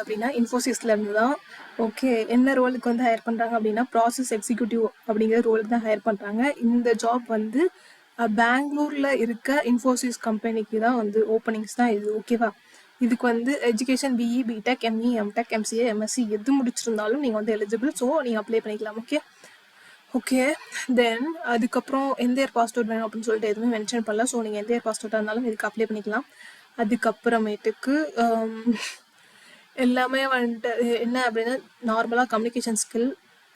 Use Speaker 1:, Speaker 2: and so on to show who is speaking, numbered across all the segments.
Speaker 1: பண்ணுறாங்க அப்படின்னா இன்ஃபோசிஸ்லேருந்து தான். ஓகே, என்ன ரோலுக்கு வந்து ஹையர் பண்ணுறாங்க அப்படின்னா ப்ராசஸ் எக்ஸிக்யூட்டிவ் அப்படிங்கிற ரோலுக்கு தான் ஹையர் பண்ணுறாங்க. இந்த ஜாப் வந்து பெங்களூரில் இருக்க இன்ஃபோசிஸ் கம்பெனிக்கு தான் வந்து ஓப்பனிங்ஸ் தான் இது. ஓகேவா? இதுக்கு வந்து education BE, BTech, ME, MTech, MCA, MSc எது முடிச்சிருந்தாலும் நீங்கள் வந்து எலிஜிபிள். ஸோ நீங்கள் அப்ளை பண்ணிக்கலாம். ஓகே தென் அதுக்கப்புறம் எந்த இயர் பாஸ்ட் அவுட் வேணும் அப்படின்னு சொல்லிட்டு எதுவுமே மென்ஷன் பண்ணல. ஸோ நீங்கள் எந்த இயர் பாஸ்ட் அவுட்டாக இருந்தாலும் இதுக்கு அப்ளை பண்ணிக்கலாம். அதுக்கப்புறமேட்டுக்கு எல்லாமே வந்துட்டு என்ன அப்படின்னா நார்மலாக கம்யூனிகேஷன் ஸ்கில்,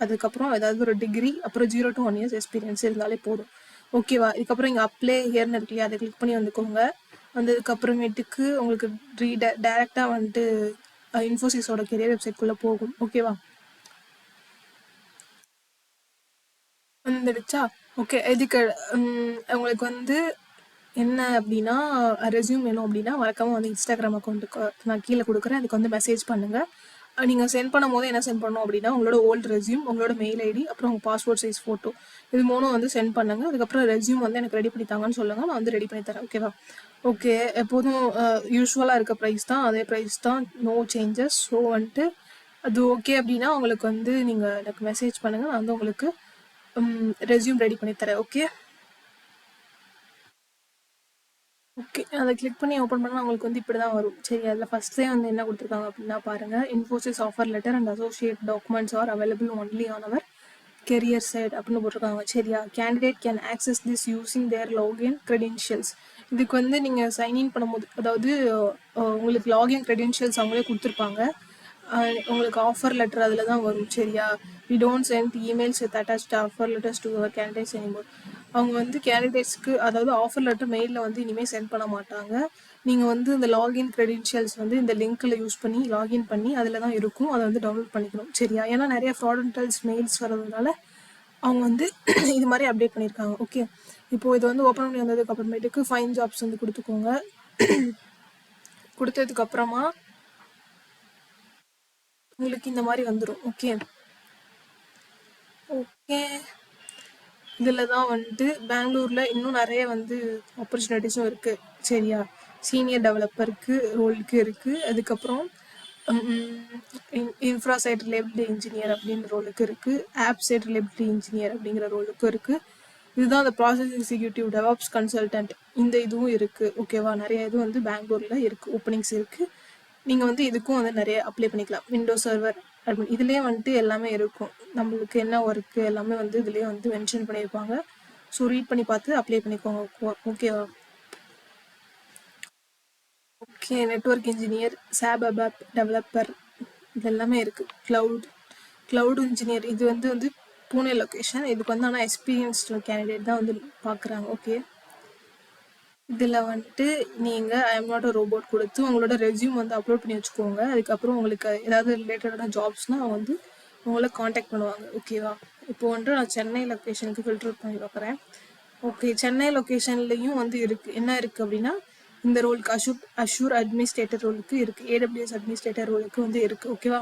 Speaker 1: அதுக்கப்புறம் ஏதாவது ஒரு டிகிரி, அப்புறம் 0 to 1 years எக்ஸ்பீரியன்ஸ் இருந்தாலே போதும். ஓகேவா? இதுக்கப்புறம் இங்கே அப்ளை ஹியர்னு இருக்கு இல்லையா, அதை கிளிக் பண்ணி வந்துக்கோங்க. வந்ததுக்கப்புறமேட்டுக்கு உங்களுக்கு டைரெக்டாக வந்துட்டு இன்ஃபோசிஸோட கெரியர் வெப்சைட்குள்ளே போகும். ஓகேவா? வந்துடுச்சா? ஓகே, இதுக்கு உங்களுக்கு வந்து என்ன அப்படின்னா ரெஸ்யூம் வேணும் அப்படின்னா மறக்காமல் வந்து இன்ஸ்டாகிராம் அக்கௌண்ட்டுக்கு நான் கீழே கொடுக்குறேன். அதுக்கு வந்து மெசேஜ் பண்ணுங்கள். நீங்கள் சென்ட் பண்ணும் போது என்ன சென்ட் பண்ணணும் அப்படின்னா உங்களோட ஓல்டு ரெஸ்யூம், உங்களோட மெயில் ஐடி, அப்புறம் உங்கள் பாஸ்போர்ட் சைஸ் ஃபோட்டோ, இது மூணும் வந்து சென்ட் பண்ணுங்கள். அதுக்கப்புறம் ரெஸ்யூம் வந்து எனக்கு ரெடி பண்ணி தாங்கன்னு சொல்லுங்கள், நான் வந்து ரெடி பண்ணி தரேன். ஓகேவா? ஓகே, எப்போதும் யூஸ்வலாக இருக்க ப்ரைஸ் தான், அதே ப்ரைஸ் தான், நோ சேஞ்சஸ். ஸோ வந்துட்டு அது ஓகே அப்படின்னா உங்களுக்கு வந்து நீங்கள் எனக்கு மெசேஜ் பண்ணுங்கள், நான் வந்து உங்களுக்கு ரெஸ்யூம் ரெடி பண்ணி தரேன். ஓகே ஓகே, அதை கிளிக் பண்ணி ஓப்பன் பண்ணால் உங்களுக்கு வந்து இப்படி தான் வரும். சரி, அதில் ஃபஸ்ட்டே வந்து என்ன கொடுத்துருக்காங்க அப்படின்னா பாருங்கள், Infosys offer letter and associate documents are available only on our career site அப்படின்னு போட்டிருக்காங்க. சரியா? Candidate can access this using their login credentials. இதுக்கு வந்து நீங்கள் சைன்இன் பண்ணும்போது, அதாவது உங்களுக்கு லாகின் க்ரெடென்ஷியல்ஸ் அவங்களே கொடுத்துருப்பாங்க. உங்களுக்கு ஆஃபர் லெட்டர் அதில் தான் வரும். சரியா? We don't send emails with attached offer letters to our candidates anymore. அவங்க வந்து கேண்டிடேட்ஸ்க்கு, அதாவது ஆஃபர் லெட்டர் மெயிலில் வந்து இனிமேல் சென்ட் பண்ண மாட்டாங்க. நீங்கள் வந்து இந்த லாகின் க்ரெடென்ஷியல்ஸ் வந்து இந்த லிங்க்கில் யூஸ் பண்ணி லாகின் பண்ணி அதில் தான் இருக்கும், அதை வந்து டவுன்லோட் பண்ணிக்கணும். சரியா? ஏன்னா நிறைய ஃப்ராடன்டல்ஸ் மெயில்ஸ் வரதுனால அவங்க வந்து இது மாதிரி அப்டேட் பண்ணியிருக்காங்க. ஓகே, இப்போது இது வந்து ஓப்பன் பண்ணி வந்ததுக்கு அப்புறமேட்டுக்கு ஃபைன் ஜாப்ஸ் வந்து கொடுத்துக்கோங்க. கொடுத்ததுக்கப்புறமா உங்களுக்கு இந்த மாதிரி வந்துடும். ஓகே ஓகே இதில் தான் வந்துட்டு பெங்களூரில் இன்னும் நிறைய வந்து ஆப்பர்ச்சுனிட்டிஸும் இருக்குது. சரியா? சீனியர் டெவலப்பருக்கு ரோலுக்கு இருக்குது. அதுக்கப்புறம் இன்ஃப்ரா சைட் ரிலேபிலிட்டி இன்ஜினியர் அப்படின்ற ரோலுக்கு இருக்குது. ஆப் சைட் ரிலேபிலிட்டி இன்ஜினியர் அப்படிங்கிற ரோலுக்கும் இருக்குது. இதுதான் அந்த ப்ராசஸ் எக்ஸிக்யூட்டிவ் டெவாப்ஸ் கன்சல்டன்ட், இந்த இதுவும் இருக்குது. ஓகேவா? நிறைய இது வந்து பெங்களூரில் இருக்குது, ஓப்பனிங்ஸ் இருக்குது. நீங்கள் வந்து இதுக்கும் வந்து நிறைய அப்ளை பண்ணிக்கலாம். விண்டோஸ் சர்வர் அட்மின் இதுலேயே வந்துட்டு எல்லாமே இருக்கும். நம்மளுக்கு என்ன ஒர்க்கு எல்லாமே வந்து இதுலேயே வந்து மென்ஷன் பண்ணியிருப்பாங்க. ஸோ ரீட் பண்ணி பார்த்து அப்ளை பண்ணிக்கோங்க. ஓகேவா? ஓகே, நெட்வொர்க் இன்ஜினியர், சாப் அபாப் டெவலப்பர், இது எல்லாமே இருக்குது. க்ளவுட் இன்ஜினியர், இது வந்து பூனே லொக்கேஷன். இதுக்கு வந்து ஆனால் எக்ஸ்பீரியன்ஸ்டு கேண்டிடேட் தான் வந்து பார்க்குறாங்க. ஓகே, இதில் வந்துட்டு நீங்கள் I am not a robot கொடுத்து உங்களோட ரெஸ்யூம் வந்து அப்லோட் பண்ணி வச்சுக்கோங்க. அதுக்கப்புறம் உங்களுக்கு ஏதாவது ரிலேட்டடான ஜாப்ஸ்னால் அவங்க வந்து உங்களை காண்டாக்ட் பண்ணுவாங்க. ஓகேவா? இப்போ வந்துட்டு நான் சென்னை லொக்கேஷனுக்கு ஃபில்டர் பண்ணி பார்க்குறேன். ஓகே, சென்னை லொக்கேஷன்லேயும் வந்து இருக்குது. என்ன இருக்குது அப்படின்னா இந்த ரோலுக்கு அஷூர் அட்மினிஸ்ட்ரேட்டர் ரோலுக்கு இருக்குது, ஏடபிள்யூஎஸ் அட்மினிஸ்ட்ரேட்டர் ரோலுக்கு வந்து இருக்குது. ஓகேவா?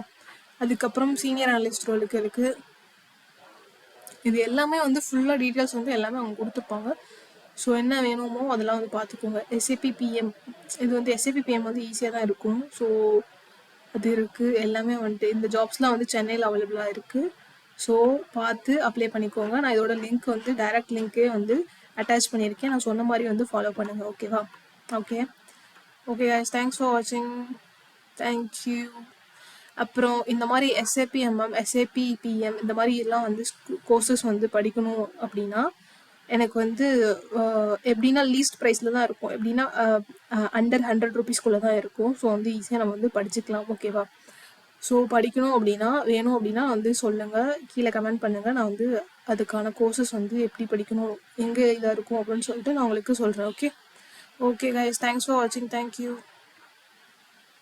Speaker 1: அதுக்கப்புறம் சீனியர் அனலிஸ்ட் ரோலுக்கு இருக்குது. இது எல்லாமே வந்து ஃபுல்லாக டீட்டெயில்ஸ் வந்து எல்லாமே அவங்க கொடுத்துருப்பாங்க. ஸோ என்ன வேணுமோ அதெல்லாம் வந்து பார்த்துக்கோங்க. எஸ்ஏபி பிஎம், இது வந்து எஸ்ஏபி பிஎம் வந்து ஈஸியாக தான் இருக்கும். ஸோ அது இருக்குது. எல்லாமே வந்துட்டு இந்த ஜாப்ஸ்லாம் வந்து சென்னையில் அவைலபிளாக இருக்குது. ஸோ பார்த்து அப்ளை பண்ணிக்கோங்க. நான் இதோட லிங்க் வந்து டைரக்ட் லிங்க்கே வந்து அட்டாச் பண்ணியிருக்கேன். நான் சொன்ன மாதிரி வந்து ஃபாலோ பண்ணுங்கள். ஓகேவா? ஓகே கைஸ், தேங்க்ஸ் ஃபார் வாட்சிங். தேங்க்யூ. அப்புறம் இந்த மாதிரி எஸ்ஏபிஎம்எம், எஸ்ஏபிபிஎம் இந்த மாதிரி எல்லாம் வந்து கோர்சஸ் வந்து படிக்கணும் அப்படின்னா எனக்கு வந்து எப்படின்னா லீஸ்ட் ப்ரைஸில் தான் இருக்கும். எப்படின்னா அண்டர் 100 rupeesக்குள்ளே தான் இருக்கும். ஸோ வந்து ஈஸியாக நம்ம வந்து படிச்சுக்கலாம். ஓகேவா? ஸோ படிக்கணும் அப்படின்னா, வேணும் அப்படின்னா வந்து சொல்லுங்கள், கீழே கமெண்ட் பண்ணுங்கள். நான் வந்து அதுக்கான கோர்சஸ் வந்து எப்படி படிக்கணும், எங்கே இதாக இருக்கும் அப்படின்னு சொல்லிட்டு நான் உங்களுக்கு சொல்கிறேன். ஓகே கைஸ், தேங்க்ஸ் ஃபார் வாட்சிங். தேங்க்யூ.